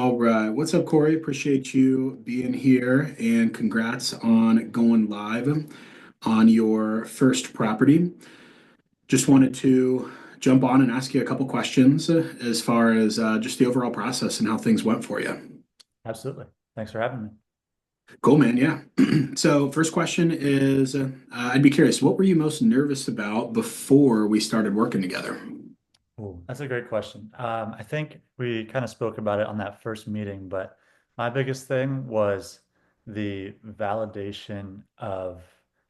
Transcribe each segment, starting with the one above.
All right. What's up, Corey? Appreciate you being here and congrats on going live on your first property. Just wanted to jump on and ask you a couple questions as far as just the overall process and how things went for you. Absolutely. Thanks for having me. Cool, man. Yeah. So, first question is I'd be curious, what were you most nervous about before we started working together? Ooh, that's a great question. I think we kind of spoke about it on that first meeting, but my biggest thing was the validation of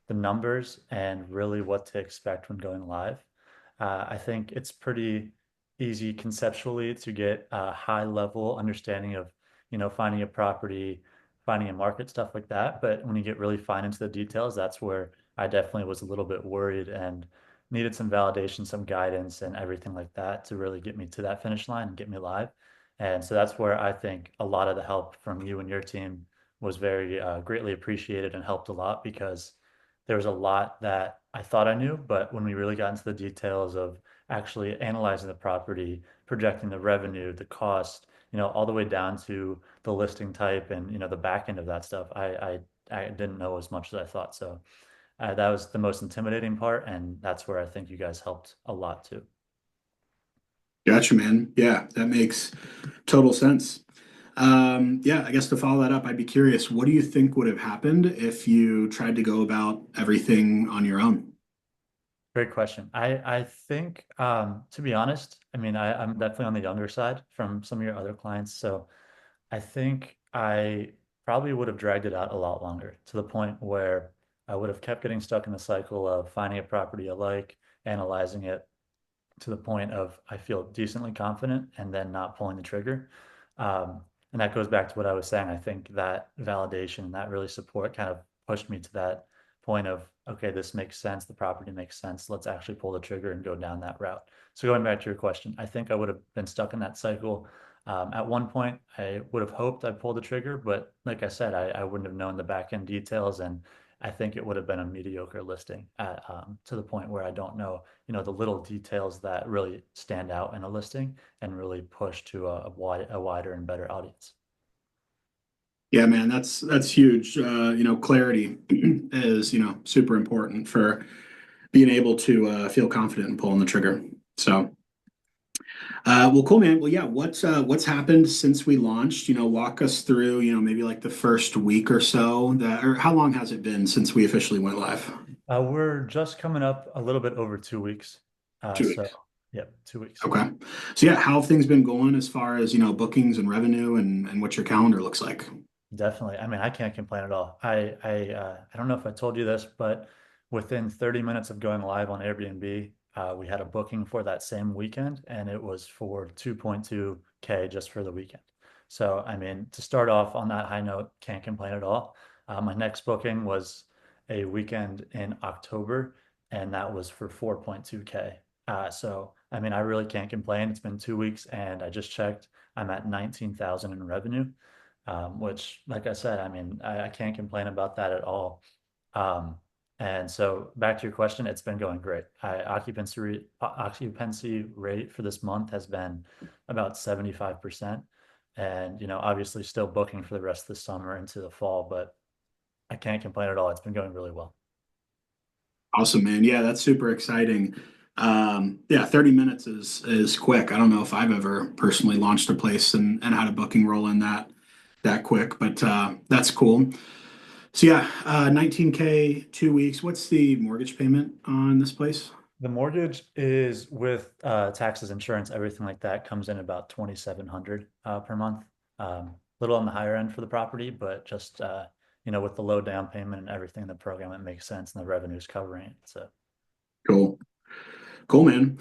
the numbers and really what to expect when going live. I think it's pretty easy conceptually to get a high level understanding of, finding a property, finding a market, stuff like that. But when you get really fine into the details, that's where I definitely was a little bit worried and needed some validation, some guidance, and everything like that to really get me to that finish line and get me live. And so that's where I think a lot of the help from you and your team was very greatly appreciated and helped a lot because there was a lot that I thought I knew, but when we really got into the details of actually analyzing the property, projecting the revenue, the cost, all the way down to the listing type and the back end of that stuff, I didn't know as much as I thought. So that was the most intimidating part, and that's where I think you guys helped a lot too. Gotcha, man. Yeah, that makes total sense. Yeah, I guess to follow that up, I'd be curious, what do you think would have happened if you tried to go about everything on your own? Great question. I think, to be honest, I mean, I'm definitely on the younger side from some of your other clients, so I think I probably would have dragged it out a lot longer to the point where I would have kept getting stuck in the cycle of finding a property I like, analyzing it, to the point of I feel decently confident and then not pulling the trigger. And that goes back to what I was saying. I think that validation and that really support kind of pushed me to that point of, okay, this makes sense. The property makes sense. Let's actually pull the trigger and go down that route. So going back to your question, I think I would have been stuck in that cycle. At one point, I would have hoped I pulled the trigger, but like I said, I wouldn't have known the back end details, and I think it would have been a mediocre listing to the point where I don't know the little details that really stand out in a listing and really push to a wider and better audience. Yeah, man, that's huge. Clarity is, super important for being able to feel confident in pulling the trigger. So, well, cool, man. Well, yeah, what's happened since we launched? Walk us through, maybe like the first week or so or how long has it been since we officially went live? We're just coming up a little bit over 2 weeks. Two So, weeks. yep, 2 weeks. Okay. So yeah, how have things been going as far as, bookings and revenue and what your calendar looks like? Definitely. I mean, I can't complain at all. I don't know if I told you this, but within 30 minutes of going live on Airbnb, we had a booking for that same weekend, and it was for 2.2K just for the weekend. So, I mean, to start off on that high note, can't complain at all. My next booking was a weekend in October, and that was for 4.2K. So, I mean, I really can't complain. It's been 2 weeks, and I just checked. I'm at 19,000 in revenue, which, like I said, I mean, I can't complain about that at all. Um, and so back to your question, it's been going great. Occupancy rate for this month has been about 75%. And, obviously still booking for the rest of the summer into the fall, but I can't complain at all. It's been going really well. Awesome, man. Yeah, that's super exciting. Yeah, 30 minutes is quick. I don't know if I've ever personally launched a place and had a booking roll in that quick, but that's cool. So yeah, 19K, 2 weeks. What's the mortgage payment on this place? The mortgage is with taxes, insurance, everything like that comes in about 2,700 per month. Little on the higher end for the property, but just with the low down payment and everything in the program, it makes sense and the revenue is covering it. So Cool. Cool, man.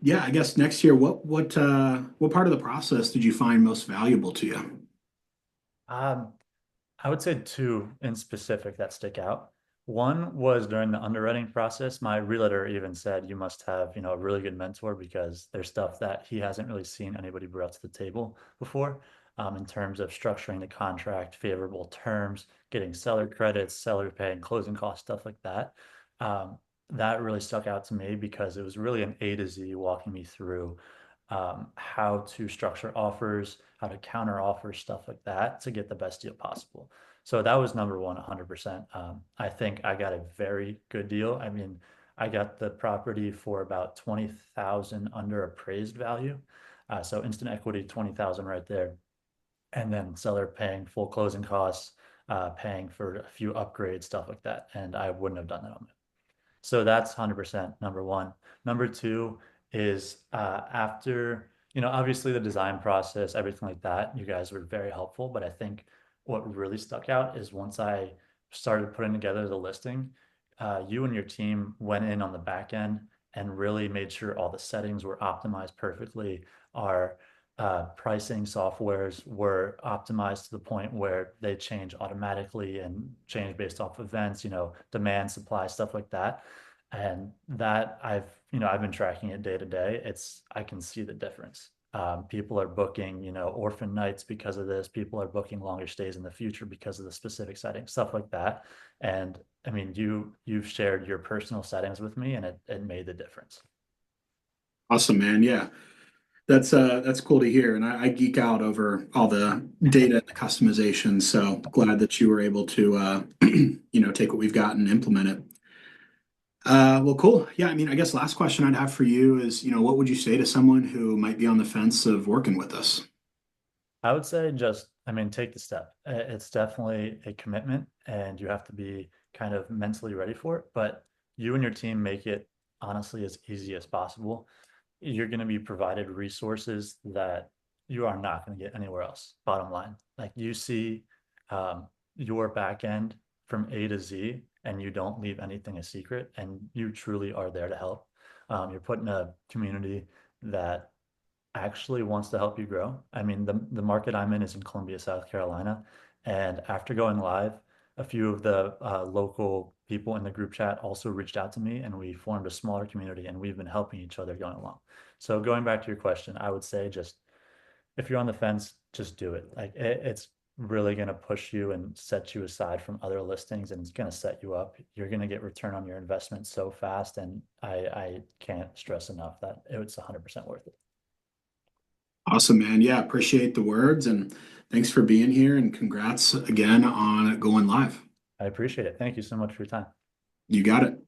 Yeah, I guess next year, what part of the process did you find most valuable to you? um, I would say two in specific that stick out. One was during the underwriting process. My realtor even said you must have, a really good mentor because there's stuff that he hasn't really seen anybody bring to the table before, in terms of structuring the contract, favorable terms, getting seller credits, seller pay, and closing costs, stuff like that. Um, that really stuck out to me because it was really an A to Z walking me through how to structure offers, how to counter offers, stuff like that to get the best deal possible. So that was number one, 100%. I think I got a very good deal. I mean, I got the property for about 20,000 under appraised value. So instant equity, 20,000 right there. And then seller paying full closing costs, paying for a few upgrades, stuff like that. And I wouldn't have done that on my own. So that's 100% number one. Number two is after, obviously the design process, everything like that, you guys were very helpful. But I think what really stuck out is once I started putting together the listing, you and your team went in on the back end and really made sure all the settings were optimized perfectly. Our pricing softwares were optimized to the point where they change automatically and change based off events, demand, supply, stuff like that. And that I've been tracking it day to day. I can see the difference. People are booking, orphan nights because of this. People are booking longer stays in the future because of the specific settings, stuff like that. And I mean, you've shared your personal settings with me, and it made the difference. Awesome, man. Yeah. That's cool to hear. And I geek out over all the data and the customization. So glad that you were able to take what we've got and implement it. Well, cool. Yeah, I mean, I guess last question I'd have for you is, what would you say to someone who might be on the fence of working with us? I would say just, I mean, take the step. It's definitely a commitment and you have to be kind of mentally ready for it, but you and your team make it honestly as easy as possible. You're going to be provided resources that you are not going to get anywhere else, bottom line. Like you see your back end from A to Z and you don't leave anything a secret and you truly are there to help. You're put in a community that actually wants to help you grow. I mean, the market I'm in is in Columbia, South Carolina. And after going live, a few of the local people in the group chat also reached out to me and we formed a smaller community and we've been helping each other going along. So going back to your question, I would say just if you're on the fence, just do it. Like it's really going to push you and set you aside from other listings and it's going to set you up. You're going to get return on your investment so fast. And I can't stress enough that it's 100% worth it. Awesome, man. Yeah, appreciate the words and thanks for being here and congrats again on going live. I appreciate it. Thank you so much for your time. You got it.